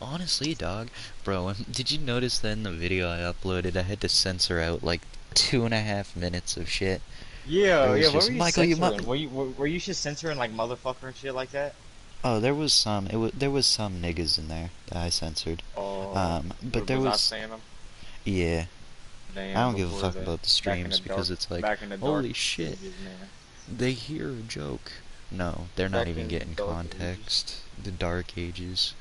honestly, dog, bro, did you notice that in the video I uploaded, I had to censor out like 2.5 minutes of shit? It Yeah, was yeah. What just were you Michael, you censoring? mu-. Were you just censoring like motherfucker and shit like that? Oh, there was some. There was some niggas in there that I censored. But there Was I was, saying them? yeah. I Damn, don't give a before fuck the about the back in the streams because dark, it's like, back in the dark holy shit, ages, man. they hear a joke. No, they're not Back even in the getting dark ages. context. The Dark Ages.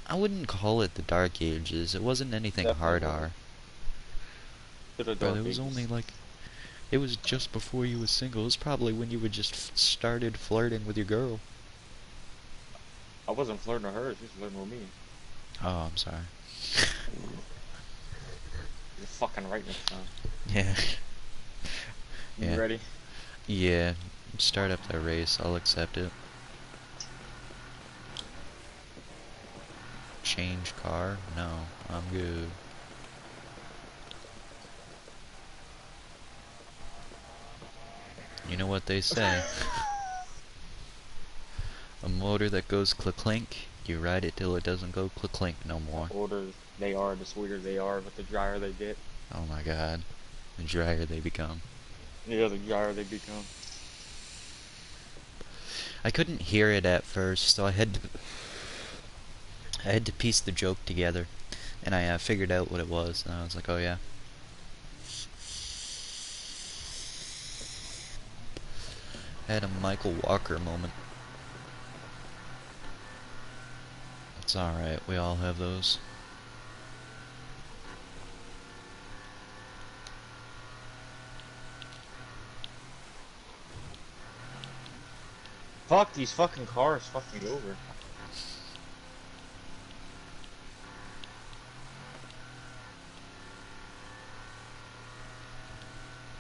I wouldn't call it the Dark Ages. It wasn't anything Definitely hard was. R. To the Bro, dark it was only ages. like, it was just before you was single. It was probably when you would just started flirting with your girl. I wasn't flirting with her, she was flirting with me. Oh, I'm sorry. You're fucking right next time. Yeah, You yeah, ready? yeah. Start up that race. I'll accept it. Change car? No, I'm good. You know what they say. A motor that goes click-clink, you ride it till it doesn't go click-clink no The more. older they are, the sweeter they are, but the drier they get. Oh my god. The drier they become. Yeah, the drier they become. I couldn't hear it at first, so I had to piece the joke together. And I figured out what it was, and I was like, oh yeah. I had a Michael Walker moment. It's alright, we all have those. Fuck these fucking cars, fuck me over.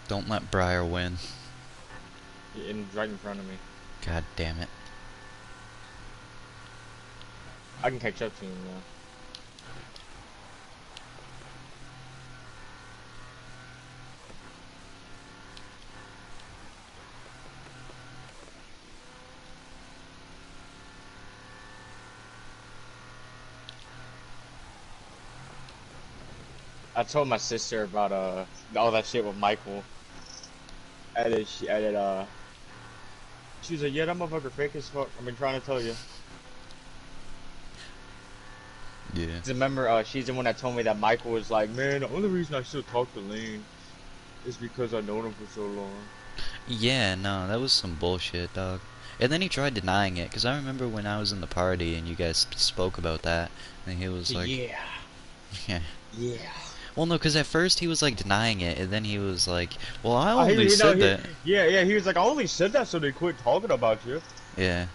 Don't let Briar win. Right in front of me. God damn it. I can catch up to him now. I told my sister about all that shit with Michael. She was like, yeah, that motherfucker fake as fuck. I've been trying to tell you. Yeah. 'Cause remember, she's the one that told me that Michael was like, man, the only reason I still talk to Lane is because I've known him for so long. Yeah, no, that was some bullshit, dog. And then he tried denying it, because I remember when I was in the party and you guys spoke about that, and he was So like, yeah, yeah. yeah. Well, no, because at first he was like denying it, and then he was like, well, I I only you know said he that. yeah yeah he was like, I only said that so they quit talking about you. Yeah.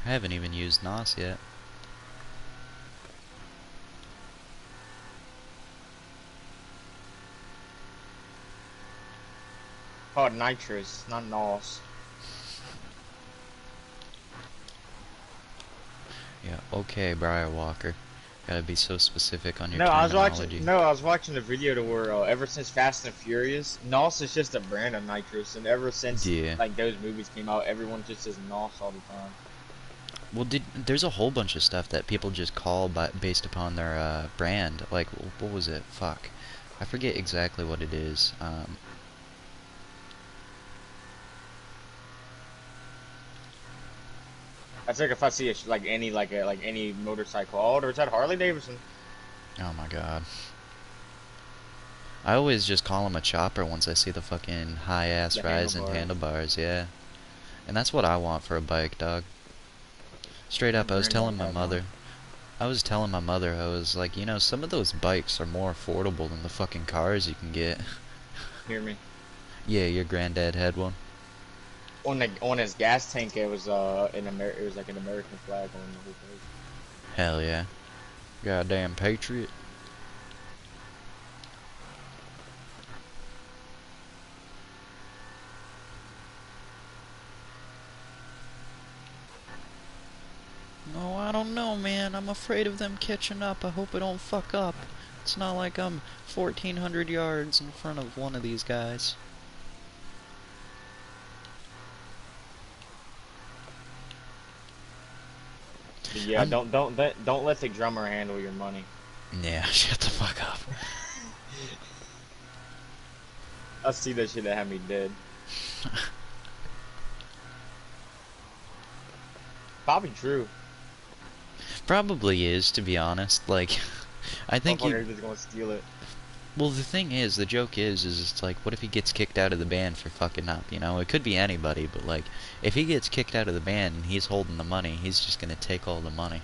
I haven't even used NOS yet. Called nitrous, not nos. Yeah, okay, Briar Walker. Gotta be so specific on your No, I was watching. terminology. No, I was watching the video to where ever since Fast and Furious, nos is just a brand of nitrous, and ever since Yeah. like those movies came out, everyone just says nos all the time. Well, there's a whole bunch of stuff that people just call based upon their brand. Like, what was it? Fuck. I forget exactly what it is. That's like if I see like any like any motorcycle. Oh, there's that Harley Davidson. Oh my god. I always just call him a chopper once I see the fucking high-ass The rise and handlebars. handlebars, yeah. And that's what I want for a bike, dog. Straight My up, granddad had one. I was telling my mother, I was like, you know, some of those bikes are more affordable than the fucking cars you can get. Hear me? Yeah, your granddad had one. On his gas tank, it was it was like an American flag on the whole place. Hell yeah. Goddamn patriot. No, I don't know, man. I'm afraid of them catching up. I hope I don't fuck up. It's not like I'm 1,400 yards in front of one of these guys. But yeah, I'm... don't let the drummer handle your money. Yeah, shut the fuck up. I see that shit that had me dead. Probably true. Probably is, to be honest. Like, I think you... Motherfuckers just gonna steal it. Well, the thing is, the joke is it's like, what if he gets kicked out of the band for fucking up, you know? It could be anybody, but like, if he gets kicked out of the band and he's holding the money, he's just gonna take all the money.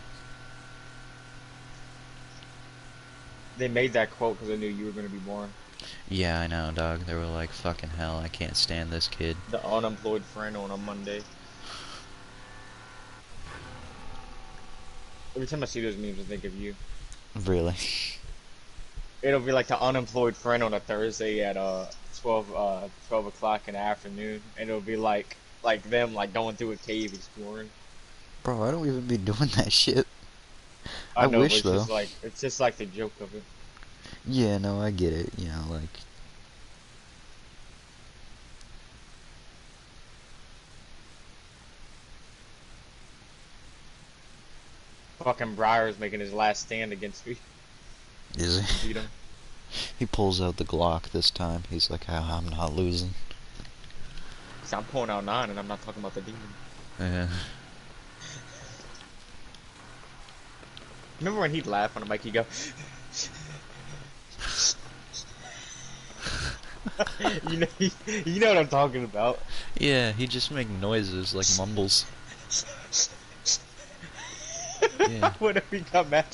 They made that quote because they knew you were gonna be born. Yeah, I know, dog. They were like, fucking hell, I can't stand this kid. The unemployed friend on a Monday. Every time I see those memes, I think of you. Really? It'll be like the unemployed friend on a Thursday at 12 o'clock in the afternoon, and it'll be like them like going through a cave exploring. Bro, I don't even be doing that shit. I I know, but wish, though. it's just like the joke of it. Yeah, no, I get it. You know, like, Fucking Briar's making his last stand against me. is he? Beat him. He pulls out the Glock this time. He's like, oh, I'm not losing. So I'm pulling out 9, and I'm not talking about the demon. Yeah. Remember when he'd laugh on the mic? He'd go, you know what I'm talking about. Yeah, he just make noises like mumbles. Yeah. What if he come back?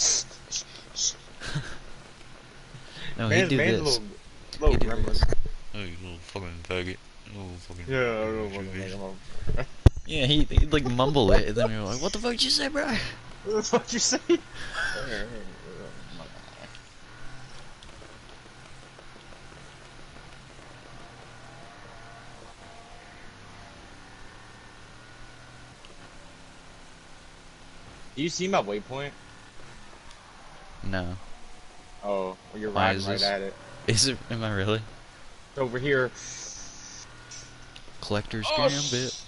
No, he'd do Man's a this. little He'd do gremlin. this. Oh, you little fucking faggot. Oh, fucking... Yeah, I don't want to make him up. Yeah, he'd like mumble it, and then you're like, what the fuck did you say, bro? What the fuck you say? Do you see my waypoint? No. Oh, well, you're Why riding is right this? at it. Is it? Am I really? Over here. Collector's Oh, Gambit.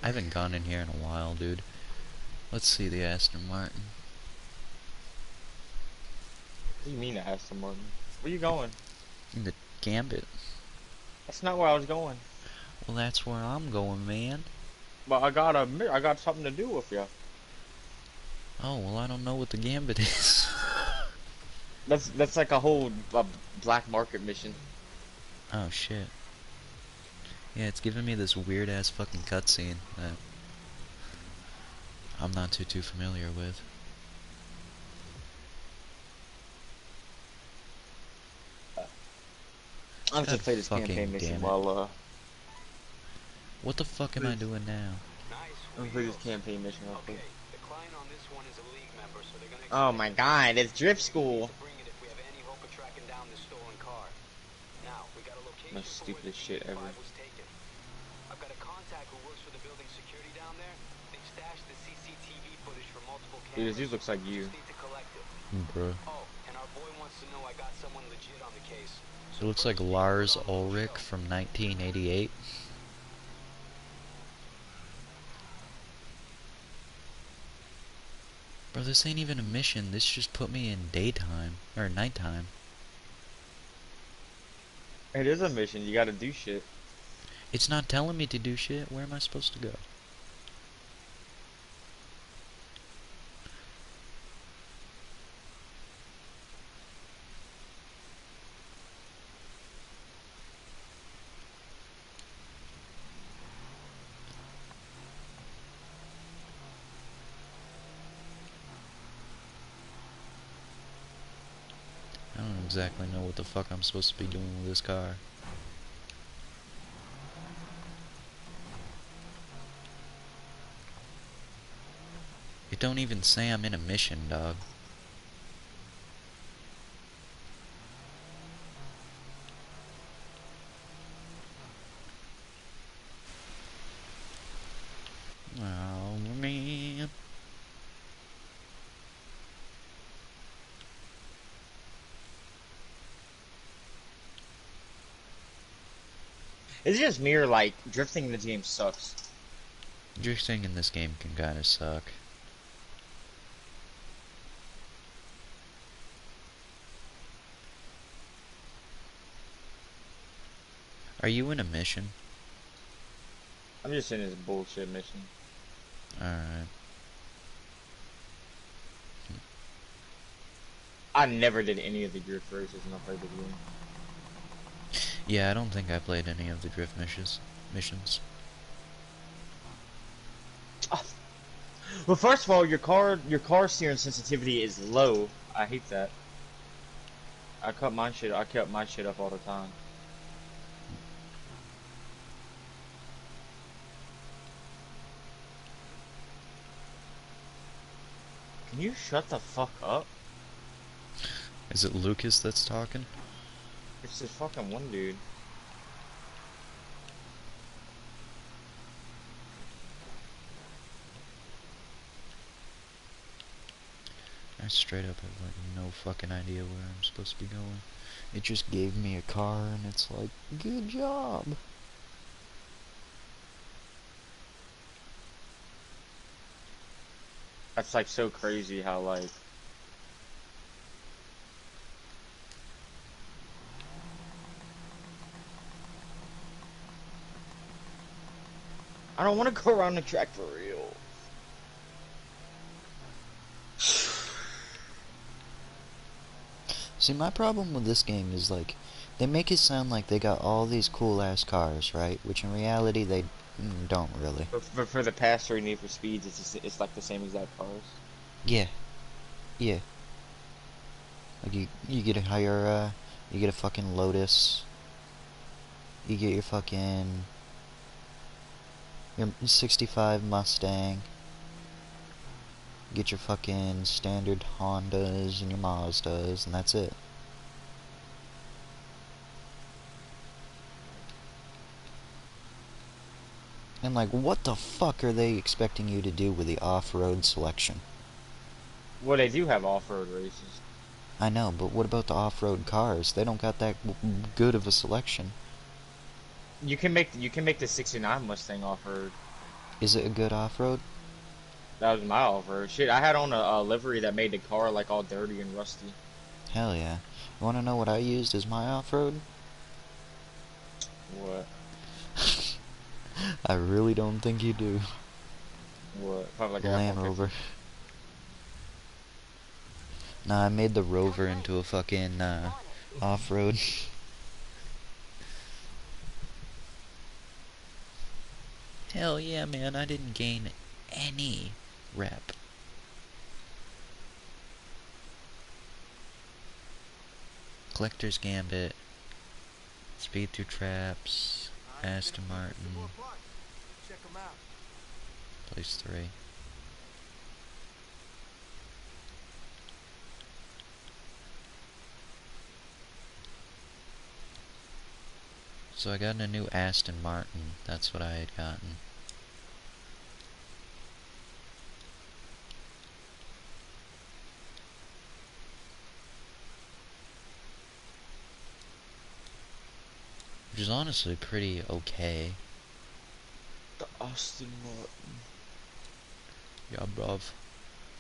I haven't gone in here in a while, dude. Let's see the Aston Martin. What do you mean, Aston Martin? Where you going? The Gambit. That's not where I was going. Well, that's where I'm going, man. But I got something to do with you. Oh, well, I don't know what the Gambit is. That's like a whole black market mission. Oh, shit. Yeah, it's giving me this weird-ass fucking cutscene that I'm not too familiar with. I'm God gonna play this fucking campaign mission damn it. while What the fuck am I doing now? I'm gonna play this campaign mission real quick. Oh my god, it's drift school. The stupidest shit ever. Dude, this looks like you. Bruh. It looks like Lars Ulrich from 1988. Bro, this ain't even a mission. This just put me in daytime. Or nighttime. It is a mission, you gotta do shit. It's not telling me to do shit. Where am I supposed to go? I don't exactly know what the fuck I'm supposed to be doing with this car. It don't even say I'm in a mission, dog. Oh, man. Is it just me or like drifting in the game sucks? Drifting in this game can kinda suck. Are you in a mission? I'm just in this bullshit mission. Alright. I never did any of the drift races when I played the game. Yeah, I don't think I played any of the drift missions. Well, first of all, your car steering sensitivity is low. I hate that. I kept my shit up all the time. Can you shut the fuck up? Is it Lucas that's talking? It's this fucking one dude. I straight up have like no fucking idea where I'm supposed to be going. It just gave me a car and it's like, good job. That's like so crazy how like I don't want to go around the track for real. See, my problem with this game is like, they make it sound like they got all these cool ass cars, right? Which in reality they don't really. But for the past three Need for Speeds, it's like the same exact cars. Yeah, yeah. Like you get a higher, you get a fucking Lotus. You get your 65 Mustang. Get your fucking standard Hondas and your Mazdas, and that's it. And like, what the fuck are they expecting you to do with the off-road selection? Well, they do have off-road races. I know, but what about the off-road cars? They don't got that good of a selection. You can make the '69 Mustang off-road. Is it a good off-road? That was my off-road. Shit, I had on a livery that made the car like all dirty and rusty. Hell yeah. You wanna know what I used as my off-road? What? I really don't think you do. What? Probably like an Land F-150. Rover. Nah, I made the Rover into a fucking, off-road. Hell yeah, man, I didn't gain any rep. Collector's Gambit, Speed Through Traps, Aston Martin, place 3. So I got a new Aston Martin, that's what I had gotten. Which is honestly pretty okay. The Austin Martin. Yeah, bruv.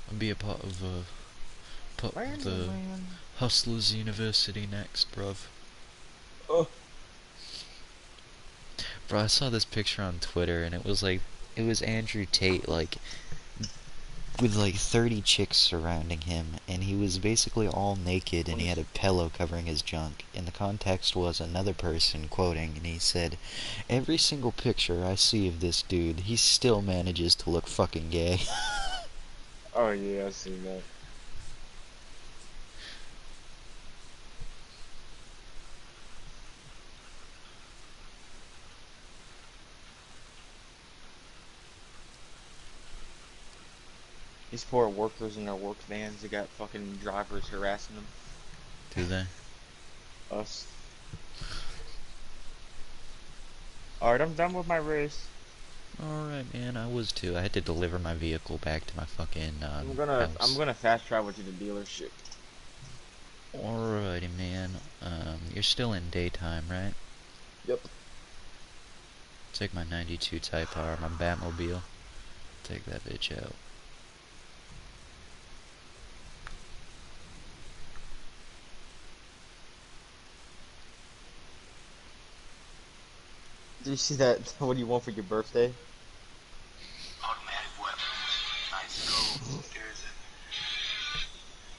I'll be a part of the Man. Hustlers University next, bruv. Oh. Bro, I saw this picture on Twitter and it was like, it was Andrew Tate, like, with like 30 chicks surrounding him, and he was basically all naked and he had a pillow covering his junk. And the context was another person quoting, and he said, every single picture I see of this dude, he still manages to look fucking gay. Oh yeah, I seen that. These poor workers in their work vans, they got fucking drivers harassing them. Do they? Us. Alright, I'm done with my race. Alright, man, I was too. I had to deliver my vehicle back to my fucking, I'm house. gonna fast travel to the dealership. Alrighty, man. You're still in daytime, right? Yep. Take my 92 Type R, my Batmobile. Take that bitch out. Do you see that? What do you want for your birthday? Automatic weapons, nice scope. There's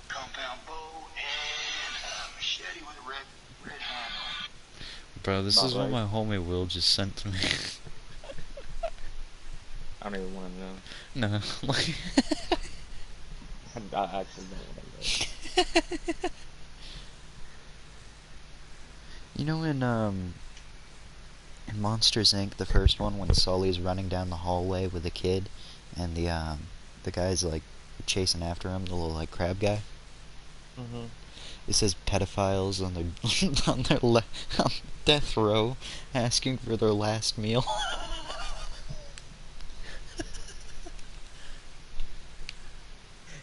a compound bow and a machete with a red handle. Bro, this About is what right. my homie Will just sent to me. I don't even want to know. No, like... I actually don't want to know. You know in Monsters Inc., the first one, when Sully's running down the hallway with a kid, and the guy's like chasing after him, the little like crab guy. Mhm. It says pedophiles on their on death row, asking for their last meal.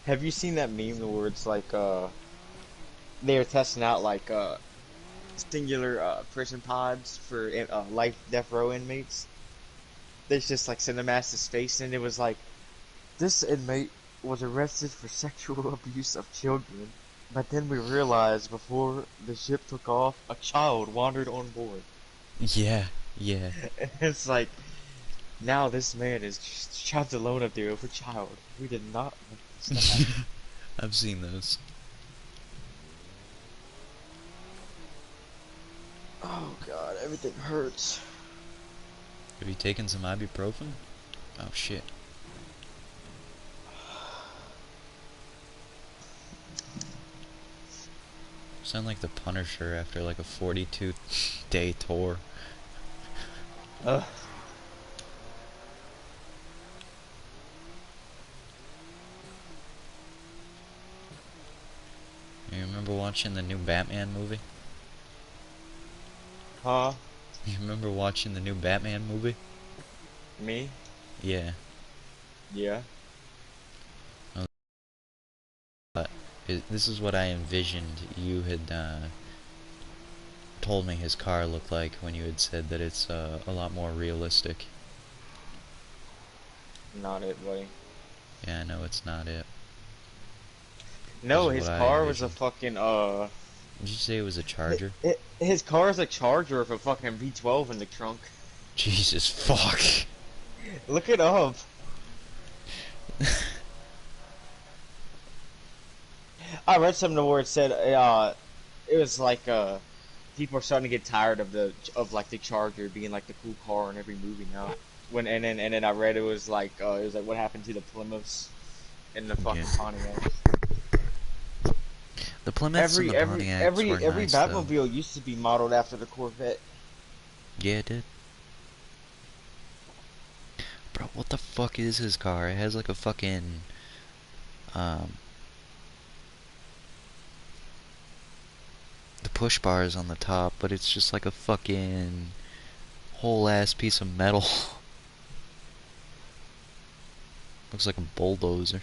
Have you seen that meme where it's like they're testing out like singular prison pods for life death row inmates? They just like cinemasked his face, and it was like this inmate was arrested for sexual abuse of children, but then we realized before the ship took off, a child wandered on board. Yeah, yeah. It's like now this man is just trapped alone up there with a child. We did not want this to happen. I've seen those. Oh god, everything hurts. Have you taken some ibuprofen? Oh shit. Sound like the Punisher after like a 42-day tour. Ugh. You remember watching the new Batman movie? Huh? You remember watching the new Batman movie? Me? Yeah. Yeah. But this is what I envisioned you had told me his car looked like when you had said that it's a lot more realistic. Not it, buddy. Yeah, I know it's not it. This No, is what his I car was a envisioned. fucking Did you say it was a Charger? his car is a Charger with a fucking V12 in the trunk. Jesus fuck. Look it up. I read something where it said it was like people are starting to get tired of the Charger being like the cool car in every movie now. And then I read it was like what happened to the Plymouths and the Yeah. fucking Pontiacs. The Plymouths and Every the every Pontiacs every were every nice though. Batmobile used to be modeled after the Corvette. Yeah, it did. Bro, what the fuck is his car? It has like a fucking um the push bar is on the top, but it's just like a fucking whole ass piece of metal. Looks like a bulldozer.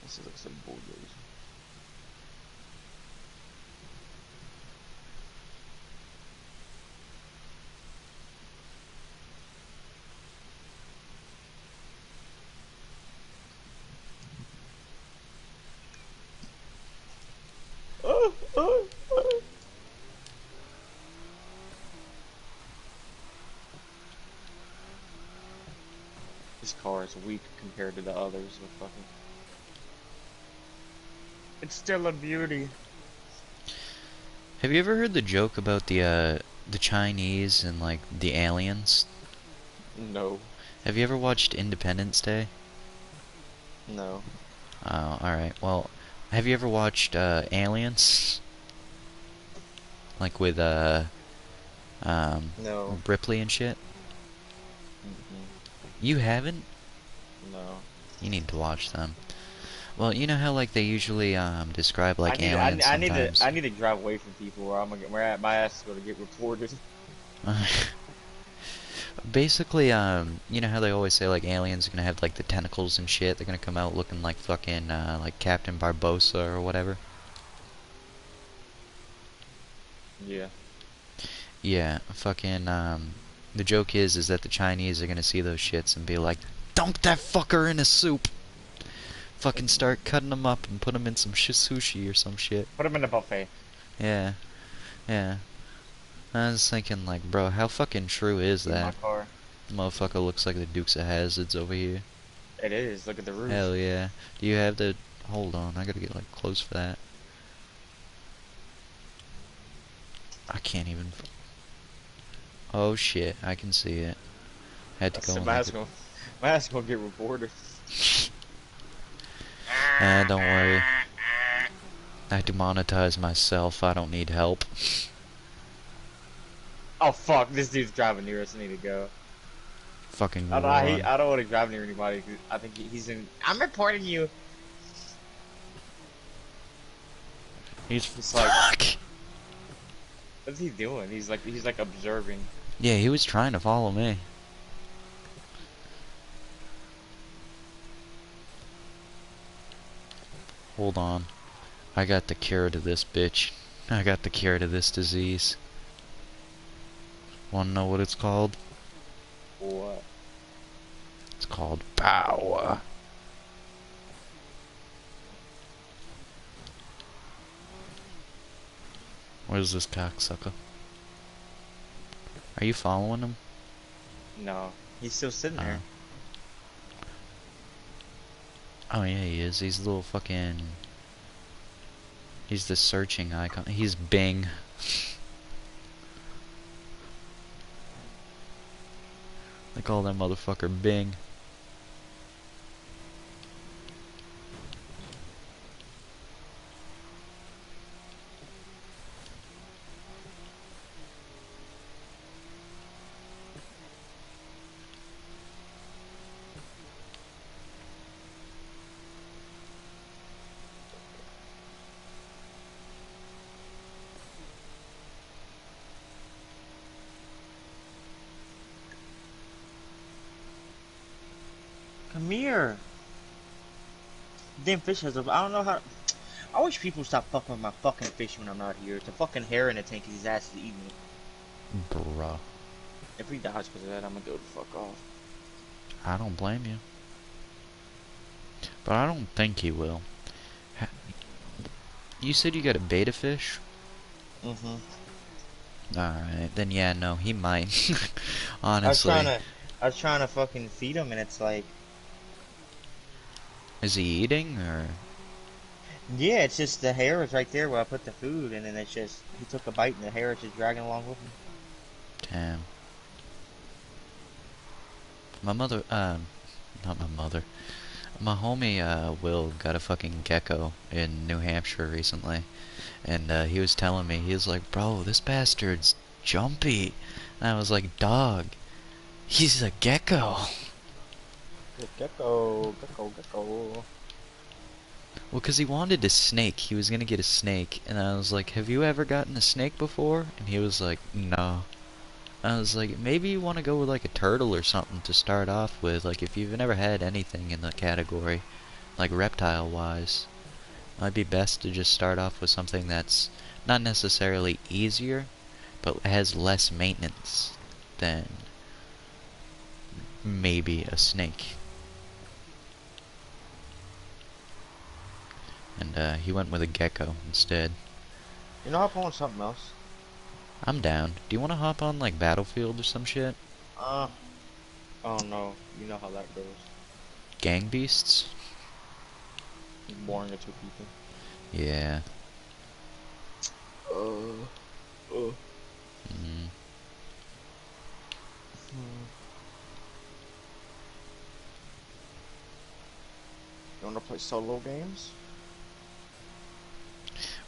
This looks like bulldozer. This car is weak compared to the others. With fucking, it's still a beauty. Have you ever heard the joke about the Chinese and like the aliens? No, Have you ever watched Independence Day? no. Oh, alright. Well, have you ever watched Aliens? Like with No. Ripley and shit? Mm-mm. You haven't? No. You need to watch them. Well, you know how like they usually describe I like need aliens I need to sometimes. I need to drive away from people where I'm gonna get where my ass is gonna get reported. Basically, you know how they always say like aliens are gonna have like the tentacles and shit. They're gonna come out looking like fucking like Captain Barbosa or whatever. Yeah. Yeah, fucking The joke is that the Chinese are gonna see those shits and be like, dunk that fucker in a soup. Fucking start cutting them up and put them in some sushi or some shit. Put him in a buffet. Yeah, yeah. I was thinking, like, bro, how fucking true is In my that? car. Motherfucker looks like the Dukes of Hazzards over here. It is. Look at the roof. Hell yeah. Do you have the... Hold on, I gotta get, like, close for that. I can't even... Oh shit, I can see it. Had to I go said in my like ass gonna, my ass gonna get reported. don't worry. I demonetize myself, I don't need help. Oh fuck! This dude's driving near us. I need to go. Fucking I don't. run. I don't want to drive near anybody. 'Cause I think he's in. I'm reporting you. He's... He's like, Fuck! what's he doing? He's like observing. Yeah, he was trying to follow me. Hold on. I got the cure to this bitch. I got the cure to this disease. Wanna know what it's called? What? It's called power. Where's this cocksucker? Are you following him? No, he's still sitting there. Oh yeah, he is. He's a little fucking... He's the searching icon. He's Bing. They call that motherfucker Bing. Come here. Damn fish has a. I don't know how. I wish people stop fucking with my fucking fish when I'm not here. It's a fucking hair in the tank 'cause his ass is eating it. Bruh. If he dies because of that, I'm gonna go the fuck off. I don't blame you. But I don't think he will. You said you got a beta fish? Mm-hmm. Alright, then yeah, no, he might. I was Honestly. trying to fucking feed him, and it's like, Is he eating, or... yeah, it's just the hair is right there where I put the food, and then it's just he took a bite, and the hair is just dragging along with him. Damn. My mother, not my mother. My homie, Will got a fucking gecko in New Hampshire recently. And, he was telling me, he was like, bro, this bastard's jumpy. And I was like, dog, he's a gecko. Gecko, gecko, gecko. Well, 'cause he wanted a snake. He was gonna get a snake. And I was like, have you ever gotten a snake before? And he was like, no. I was like, maybe you want to go with like a turtle or something to start off with. Like, if you've never had anything in the category, like reptile-wise, might be best to just start off with something that's not necessarily easier, but has less maintenance than maybe a snake. And he went with a gecko instead. You know, I want something else. I'm down. Do you want to hop on like Battlefield or some shit? Oh no, you know how that goes. Gang beasts? It's boring to two people. Yeah. Uh. Mm. You wanna play solo games?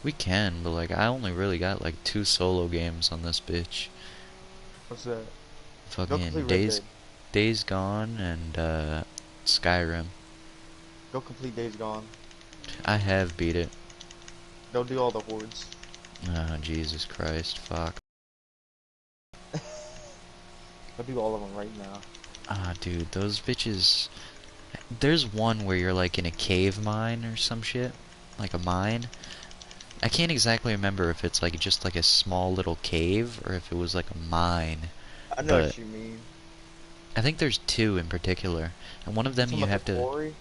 We can, but like I only really got like 2 solo games on this bitch. What's that? Go Fucking complete Red Days Dead. Days Gone and Skyrim. Go complete Days Gone. I have beat it. Go do all the hordes. Oh Jesus Christ, fuck. Go do all of them right now. Ah dude, those bitches. There's one where you're like in a cave mine or some shit. Like a mine. I can't exactly remember if it's like just like a small little cave or if it was like a mine. I know but what you mean. I think there's two in particular, and one of You them talking you about the have to. quarry?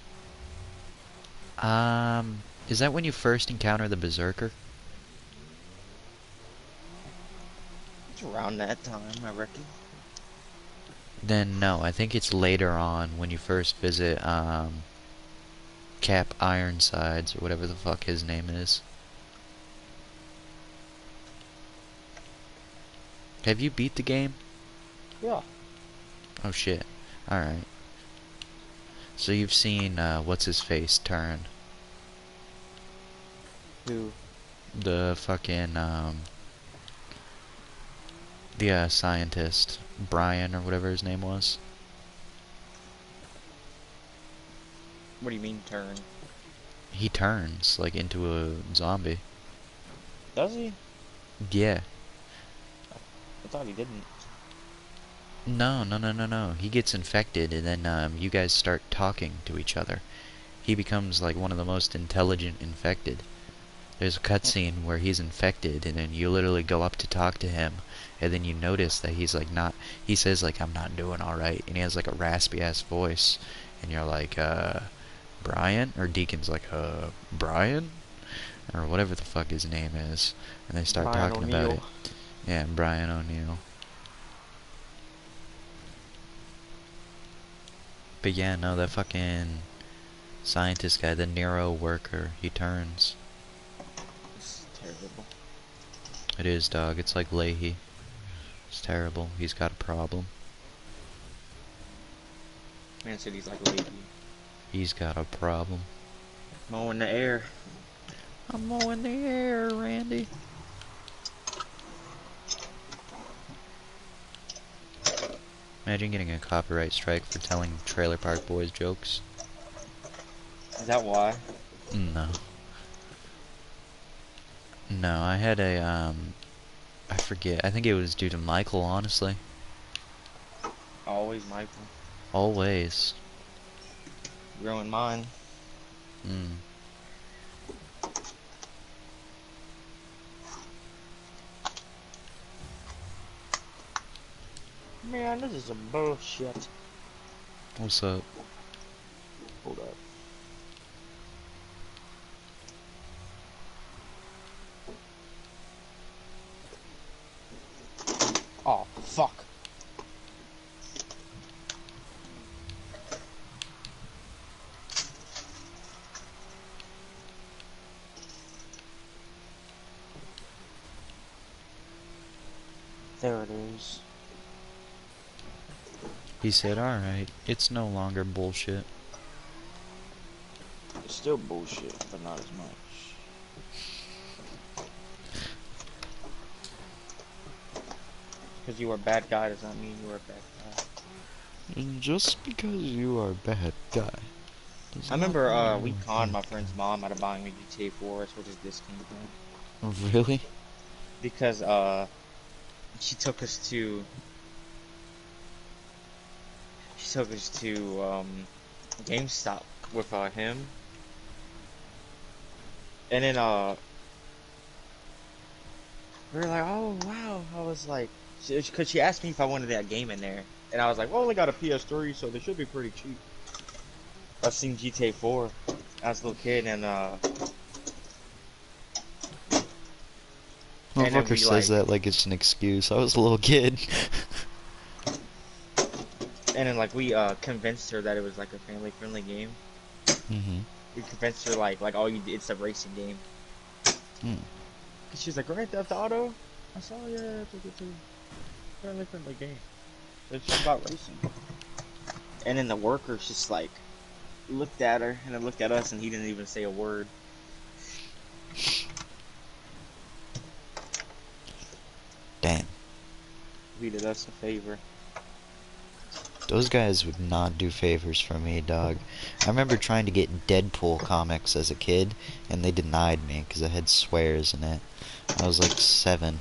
Is that when you first encounter the berserker? It's around that time, I reckon. Then no, I think it's later on when you first visit Cap Ironsides or whatever the fuck his name is. Have you beat the game? Yeah. Oh shit. Alright. So you've seen what's his face turn. Who? The fucking the scientist, Brian or whatever his name was. What do you mean turn? He turns like into a zombie. Does he? Yeah. I thought he didn't. No, no, no, no, no. He gets infected, and then you guys start talking to each other. He becomes like one of the most intelligent infected. There's a cutscene where he's infected, and then you literally go up to talk to him, and then you notice that he's like not. He says like I'm not doing all right, and he has like a raspy ass voice, and you're like Brian, or Deacon's like Brian, or whatever the fuck his name is, and they start Brian talking about O'Neill. it. Yeah, Brian O'Neill. But yeah, no, that fucking scientist guy, the Nero worker, he turns. It's terrible. It is, dog. It's like Leahy. It's terrible. He's got a problem. Man said he's like lazy. He's got a problem. Mowing the air. I'm mowing the air, Randy. Imagine getting a copyright strike for telling Trailer Park Boys jokes. Is that why? No. No, I had a, I forget. I think it was due to Michael, honestly. Always Michael. Always. Growing mine. Mm. Man, this is some bullshit. What's up? Hold up. Oh, fuck. There it is. He said, alright, it's no longer bullshit. It's still bullshit, but not as much. Because you are a bad guy does not mean you are a bad guy. Just because you are a bad guy. I remember we conned my friend's mom out of buying me GTA 4, which is this came from. Really? Because she took us to GameStop with him. And then we were like, oh wow. I was like, because she asked me if I wanted that game in there, and I was like, well, I only got a PS3, so they should be pretty cheap. I've seen GTA 4 as a little kid, and then Motherfucker we says like, that like it's an excuse. I was a little kid. and then like we convinced her that it was like a family friendly game. Mm-hmm. We convinced her like oh it's a racing game. Mm. She's like, Grand Theft Auto? I saw, yeah, it's a family friendly game. It's just about racing. And then the workers just like looked at her and then looked at us, and he didn't even say a word. Damn. He did us a favor. Those guys would not do favors for me, dog. I remember trying to get Deadpool comics as a kid, and they denied me because it had swears in it. I was like 7,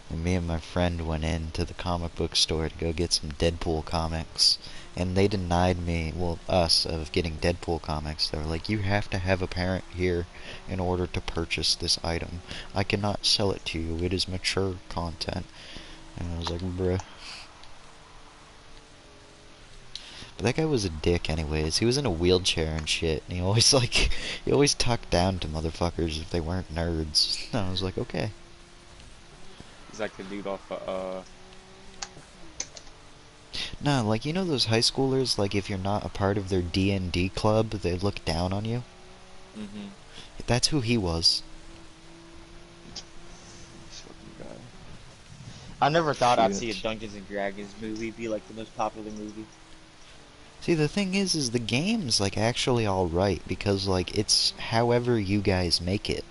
and me and my friend went into the comic book store to go get some Deadpool comics, and they denied me, well, us, of getting Deadpool comics. They were like, you have to have a parent here in order to purchase this item. I cannot sell it to you. It is mature content. And I was like, bruh. But that guy was a dick anyways. He was in a wheelchair and shit, and he always like he always talked down to motherfuckers if they weren't nerds. And I was like, okay. He's like the dude off Nah, like you know those high schoolers, like if you're not a part of their D&D club, they look down on you? mm-hmm. That's who he was. This fucking guy. I never thought I'd see a Shit. Dungeons and Dragons movie be like the most popular movie. See, the thing is the game's like actually alright because like it's however you guys make it.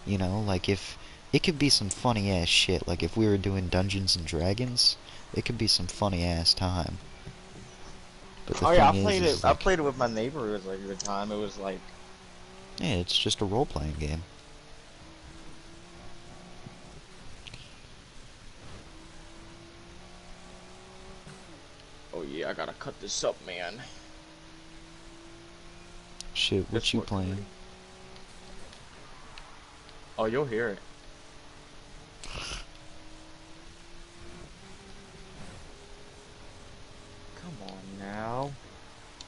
You know, like if it could be some funny ass shit, like if we were doing Dungeons and Dragons, it could be some funny ass time. But the Oh yeah, I thing played it. is I like, played it with my neighbor. It was like a good time. It was like, yeah, it's just a role playing game. oh yeah, I gotta cut this up, man. Shit, It's what you 4:30. playing? Oh, you'll hear it. Come on now.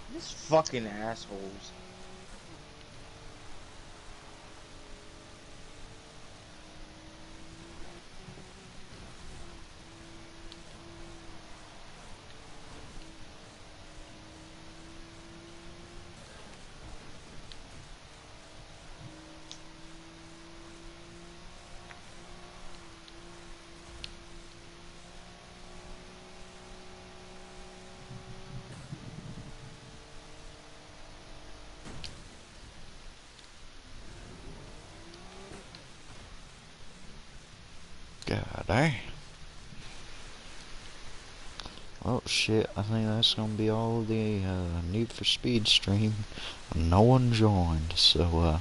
This fucking assholes. God, well, shit, I think that's gonna be all the Need for Speed stream. No one joined, so,